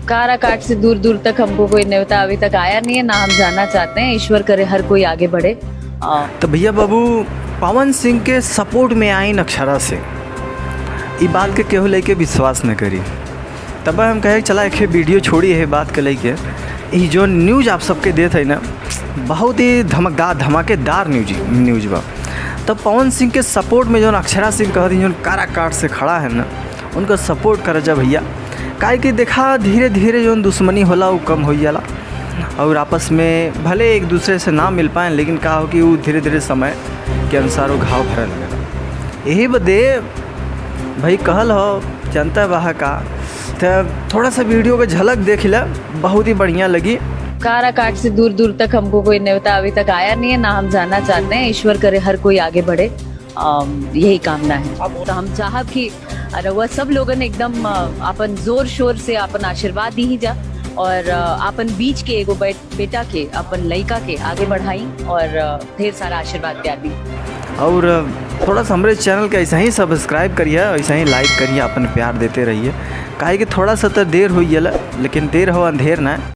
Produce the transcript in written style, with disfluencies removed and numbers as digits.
काराकाट से दूर दूर तक हमको कोई न्योता अभी तक आया नहीं है, ना हम जाना चाहते हैं। ईश्वर करे हर कोई आगे बढ़े। तो भैया बाबू पवन सिंह के सपोर्ट में आई अक्षरा से ये बात के केहू लेके विश्वास न करी। तब हम कहे चला एक वीडियो छोड़ी है बात के लेके। ये जो न्यूज़ आप सबके देते है ना, बहुत ही धमाकेदार न्यूज बा। तब पवन सिंह के सपोर्ट में जो अक्षरा सिंह कहती जो काराकाट से खड़ा है ना, उनका सपोर्ट कर जा भैया। काहे कि देखा धीरे धीरे जो दुश्मनी होला वो कम हो जाला और आपस में भले एक दूसरे से ना मिल पाए, लेकिन कहा हो कि वो धीरे धीरे समय के अनुसार वो घाव भरे लगे। यही बदे भाई कहल हो जनता बाहा का। तो थोड़ा सा वीडियो का झलक देख ला, बहुत ही बढ़िया लगी। काराकाट से दूर दूर तक हमको कोई न्योता अभी तक आया नहीं है, ना हम जाना चाहते हैं। ईश्वर करे हर कोई आगे बढ़े, यही कामना है। तो हम चाहब कि रउआ सब लोगन एकदम अपन जोर शोर से अपन आशीर्वाद दी ही जा और अपन बीच के एगो बेटा के अपन लड़का के आगे बढ़ाई और ढेर सारा आशीर्वाद प्यार दी। और थोड़ा सा हमारे चैनल का ऐसा ही सब्सक्राइब करिए, ऐसा ही लाइक करिए, अपन प्यार देते रहिए। काहे कि थोड़ा सा तो देर हुई है, लेकिन देर हो अंधेर ना।